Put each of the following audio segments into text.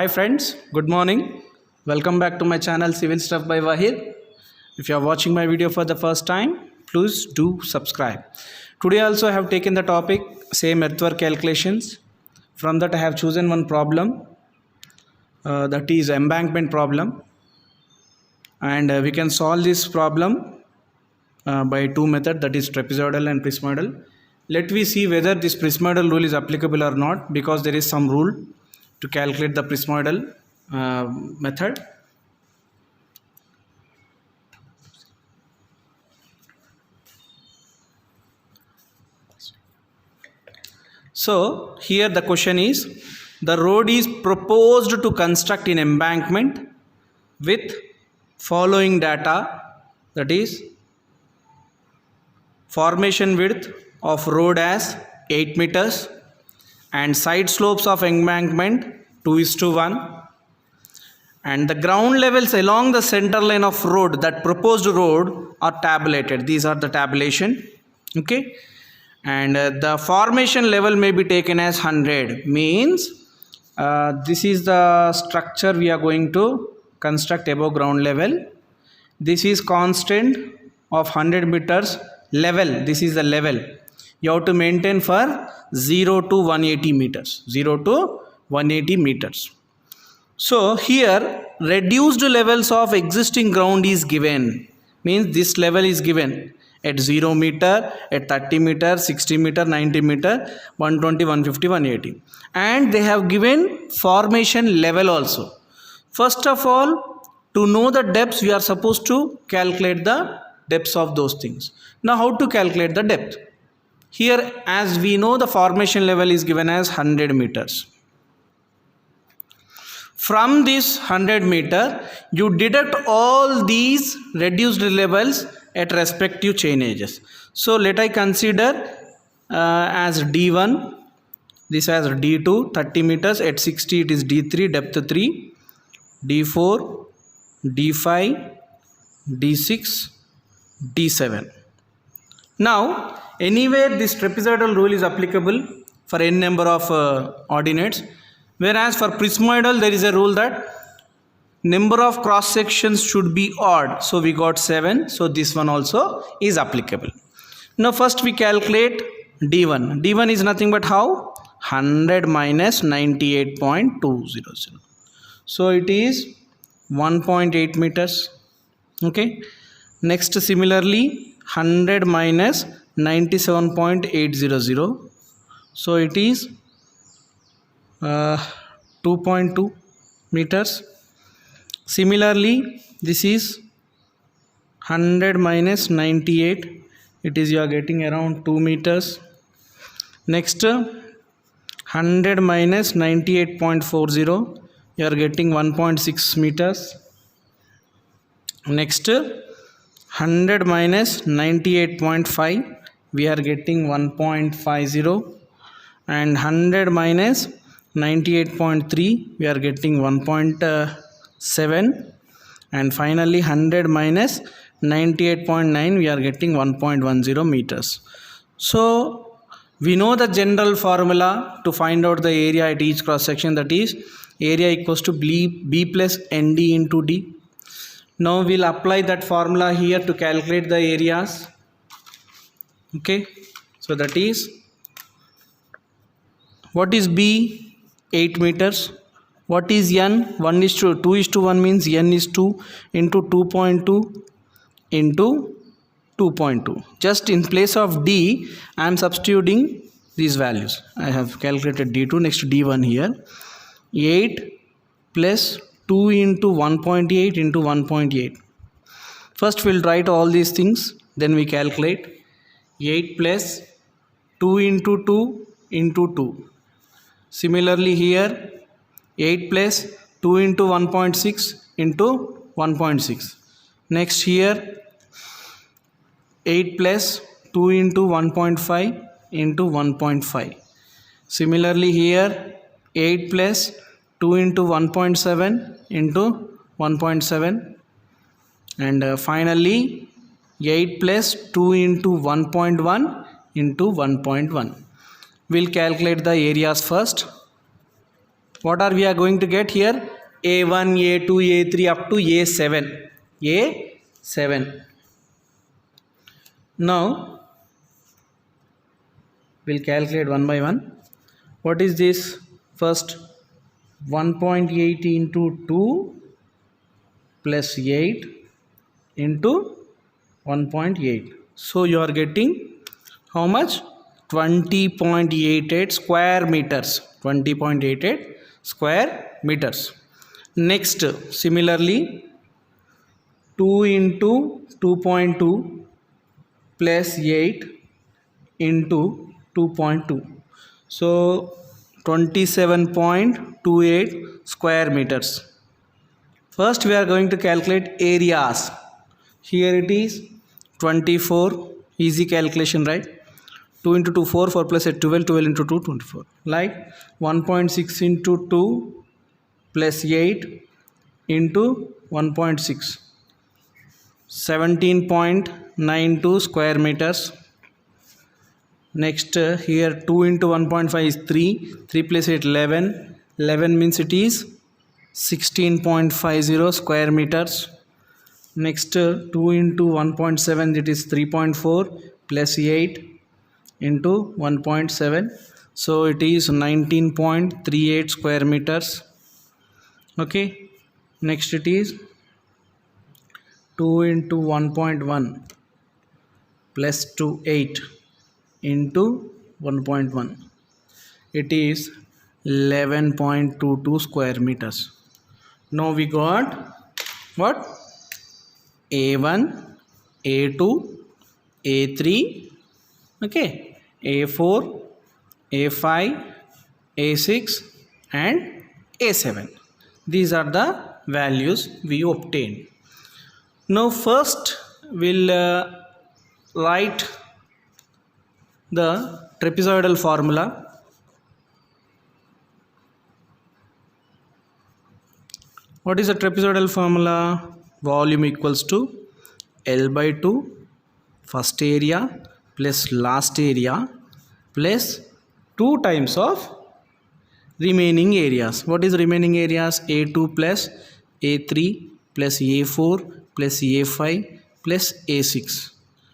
Hi friends, good morning. Welcome back to my channel Civil Stuff by Wahid. If you are watching my video for the first time, please do subscribe. Today also I have taken the topic same earthwork calculations. From that I have chosen one problem that is embankment problem, and we can solve this problem by two methods, that is trapezoidal and prismoidal. Let me see whether this prismoidal rule is applicable or not, because there is some rule to calculate the prismoidal method. So here the question is, the road is proposed to construct in embankment with following data, that is formation width of road as 8 meters and side slopes of embankment 2:1, and the ground levels along the center line of road, that proposed road, are tabulated. These are the tabulation. Okay, and the formation level may be taken as 100, means this is the structure we are going to construct above ground level. This is constant of 100 meters level. This is the level you have to maintain for 0 to 180 meters. 0 to 180 meters. So here reduced levels of existing ground is given, means this level is given at 0 meter, at 30 meter, 60 meter, 90 meter, 120, 150, 180, and they have given formation level also. First of all, to know the depths, we are supposed to calculate the depths of those things. Now how to calculate the depth? Here, as we know, the formation level is given as 100 meters. From this 100 meter, you deduct all these reduced levels at respective chain edges. So let I consider as D1, this as D2, 30 meters, at 60 it is D3, depth 3, D4, D5, D6, D7. Now anywhere this trapezoidal rule is applicable for n number of ordinates, whereas for prismoidal there is a rule that number of cross sections should be odd. So we got 7. So this one also is applicable. Now first we calculate D1. D1 is nothing but how? 100 minus 98.200. So it is 1.8 meters. Okay. Next, similarly 100 minus 97.800. So it is 2.2 meters. Similarly, this is 100 minus 98, it is you are getting around 2 meters. Next, 100 minus 98.40, you are getting 1.6 meters. Next, 100 minus 98.5, we are getting 1.50, and 100 minus 98.3, we are getting 1.7, and finally 100 minus 98.9, we are getting 1.10 meters. So we know the general formula to find out the area at each cross section, that is area equals to B plus ND into D. Now we'll apply that formula here to calculate the areas. Okay, so that is, what is B? 8 meters. What is N? 2:1 means N is 2 into 2.2 into 2.2. Just in place of D, I am substituting these values. I have calculated D2. Next, D1 here. 8 plus 2 into 1.8 into 1.8. First we'll write all these things, then we calculate. 8 plus 2 into 2 into 2. Similarly here, 8 plus 2 into 1.6 into 1.6. Next here, 8 plus 2 into 1.5 into 1.5. Similarly here, 8 plus 2 into 1.7 into 1.7. And finally, 8 plus 2 into 1.1 into 1.1. We'll calculate the areas first. What are we are going to get here? A1, A2, A3 up to A7. A7. Now we'll calculate one by one. What is this? First 1.8 into 2 plus 8 into 1.8. So you are getting how much? 20.88 square meters. 20.88 square meters. Next, similarly 2 into 2.2 plus 8 into 2.2. So 27.28 square meters. First we are going to calculate areas. Here it is 24, easy calculation, right? 2 into 2 4, 4 plus 8 12, 12 into 2 24. Like 1.6 into 2 plus 8 into 1.6, 17.92 square meters. Next here 2 into 1.5 is 3, 3 plus 8 11, 11 means it is 16.50 square meters. Next 2 into 1.7, it is 3.4 plus 8 into 1.7, so it is 19.38 square meters. Okay, next it is 2 into 1.1 plus 2 8 into 1.1, it is 11.22 square meters. Now we got what? A1, A2, A3, okay, A4, A5, A6 and A7. These are the values we obtained. Now first we'll write the trapezoidal formula. What is the trapezoidal formula? Volume equals to L by 2 first area plus last area plus 2 times of remaining areas. What is remaining areas? A2 plus A3 plus A4 plus A5 plus A6.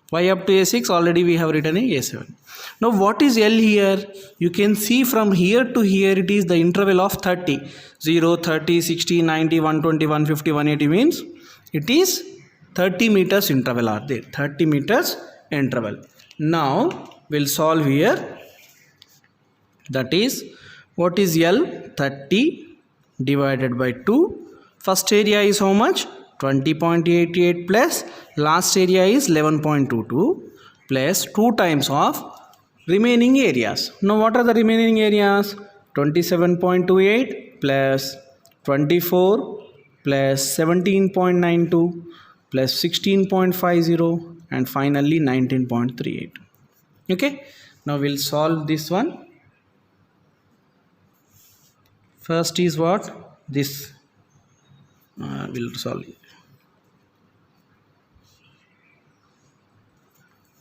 Why up to A6? Already we have written A7. Now what is L here? You can see from here to here it is the interval of 30. 0, 30, 60, 90, 120, 150, 180 means it is 30 meters interval are there. 30 meters interval. Now we'll solve here. That is, what is L? 30 divided by 2. First area is how much? 20.88 plus last area is 11.22 plus 2 times of remaining areas. Now what are the remaining areas? 27.28 plus 24 plus 17.92 plus 16.50 and finally 19.38. Okay, now we'll solve this one. First is what? This we'll solve it.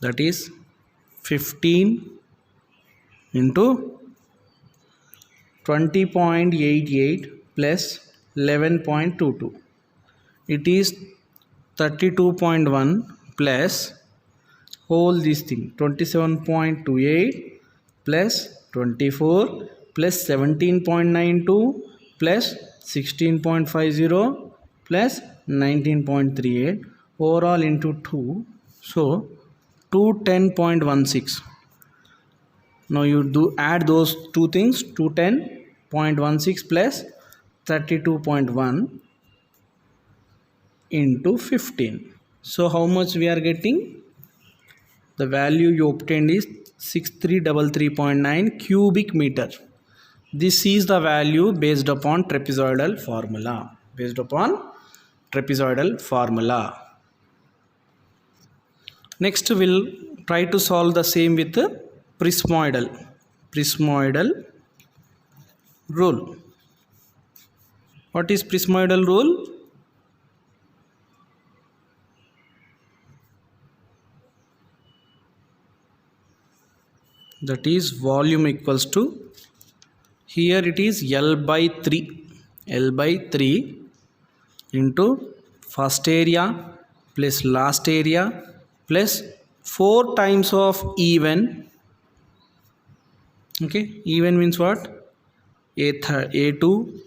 That is 15 into 20.88 plus 11.22. It is 32.1 plus whole this thing 27.28 plus 24 plus 17.92 plus 16.50 plus 19.38 overall into 2, so 210.16. now you do add those two things, 210.16 plus 32.1 into 15. So how much we are getting? The value you obtained is 6333.9 cubic meter. This is the value based upon trapezoidal formula. Next we'll try to solve the same with the prismoidal rule. What is prismoidal rule? That is volume equals to Here it is L by 3. L by 3 into first area plus last area plus 4 times of even. Okay, even means what? A2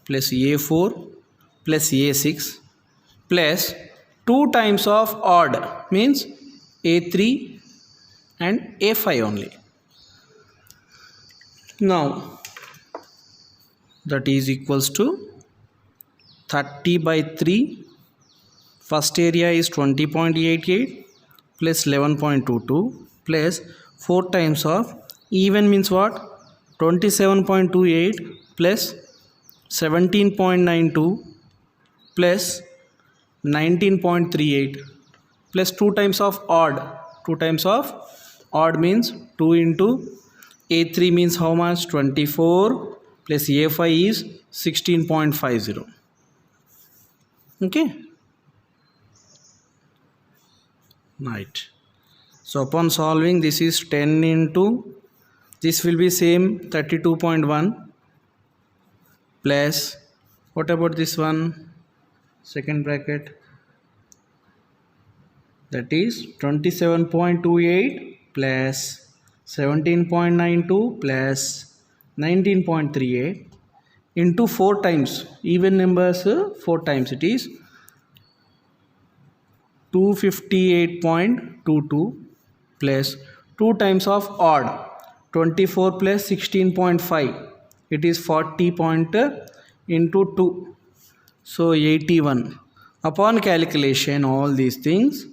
plus A4 plus A6 plus 2 times of odd means A3 and A5 only. Now that is equals to 30 by 3. First area is 20.88 plus 11.22 plus 4 times of even means what? 27.28 plus 17.92 plus 19.38 plus 2 times of odd. 2 times of odd means 2 into A3 means how much? 24 plus A5 is 16.50. Okay. Right. So upon solving, this is 10 into, this will be same 32.1 plus, what about this one? Second bracket, that is 27.28 plus 17.92 plus 19.38 into 4 times, even numbers 4 times, it is 258.22 plus 2 times of odd 24 plus 16.5, it is 40 into 2, so 81. Upon calculation all these things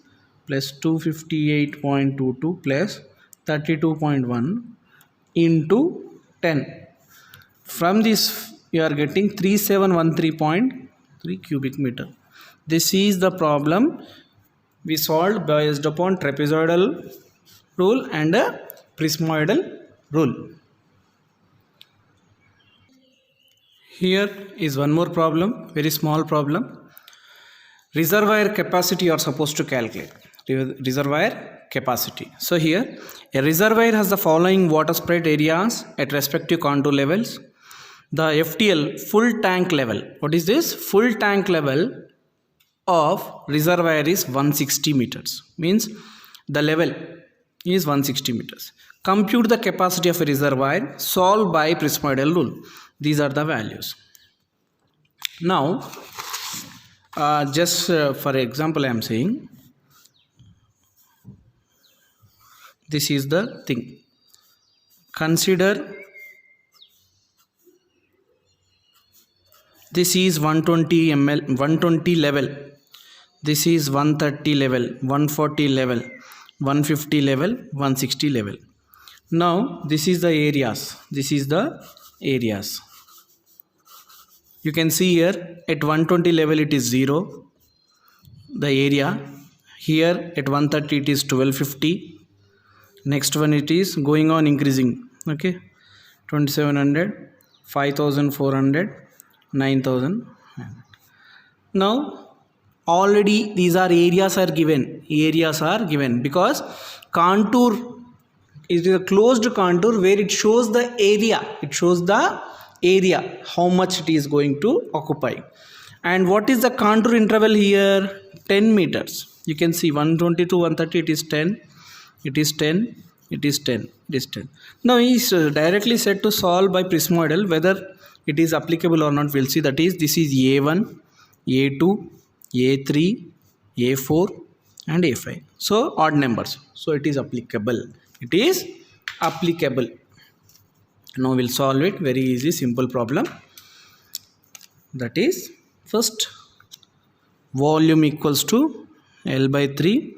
plus 258.22 plus 32.1 into 10. From this you are getting 3713.3 cubic meter. This is the problem we solved based upon trapezoidal rule and a prismoidal rule. Here is one more problem, very small problem. Reservoir capacity you are supposed to calculate. Reservoir capacity. So here a reservoir has the following water spread areas at respective contour levels. The FTL full tank level. What is this? Full tank level of reservoir is 160 meters. Means the level is 160 meters. Compute the capacity of a reservoir. Solve by prismoidal rule. These are the values. Now just for example I am saying this is the thing. Consider this is 120 ml, 120 level, this is 130 level, 140 level, 150 level, 160 level. Now this is the areas, this is the areas. You can see here at 120 level it is 0, the area. Here at 130 it is 1250. Next one it is going on increasing. Okay, 2700, 5400, 9000. Now already these are areas are given. Areas are given because contour is a closed contour where it shows the area. It shows the area, how much it is going to occupy. And what is the contour interval here? 10 meters. You can see 120 to 130 it is 10, it is 10, it is 10, it is 10. Now he is directly said to solve by prismoidal. Whether it is applicable or not we'll see. That is, this is A1, A2, A3, A4 and A5. So odd numbers. So it is applicable. It is applicable. Now we'll solve it. Very easy, simple problem. That is, first volume equals to L by 3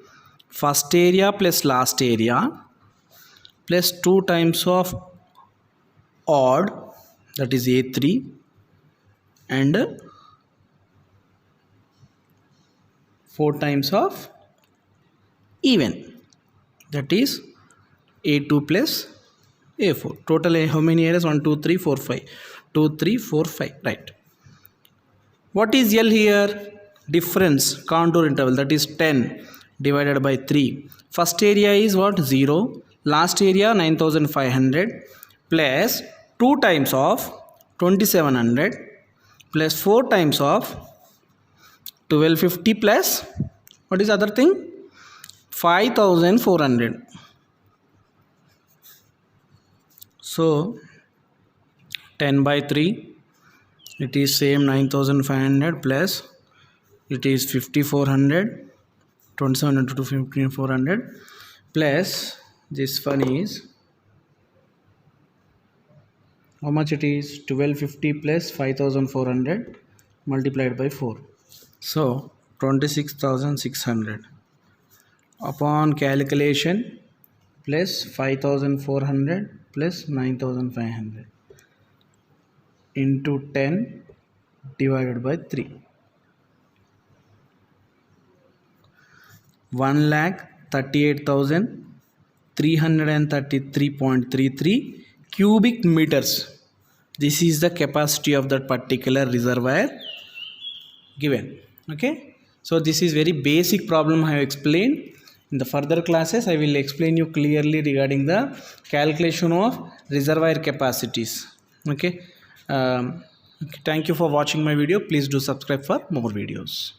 first area plus last area plus 2 times of odd, that is A3, and 4 times of even, that is A2 plus A4. Total how many areas? 1, 2, 3, 4, 5. 2, 3, 4, 5. Right. What is L here? Difference, contour interval, that is 10 divided by 3. First area is what? 0. Last area 9500 plus 2 times of 2700 plus 4 times of 1250 plus what is other thing 5400. So 10 by 3 it is same 9500 plus it is 5400, 2700 to 5400 plus this one is how much it is 1250 plus 5400 multiplied by 4, so 26600 upon calculation plus 5400 plus 9500 into 10 divided by 3, 1,38,333.33 cubic meters. This is the capacity of that particular reservoir given. Okay, so this is very basic problem I have explained. In the further classes I will explain you clearly regarding the calculation of reservoir capacities. Okay, thank you for watching my video. Please do subscribe for more videos.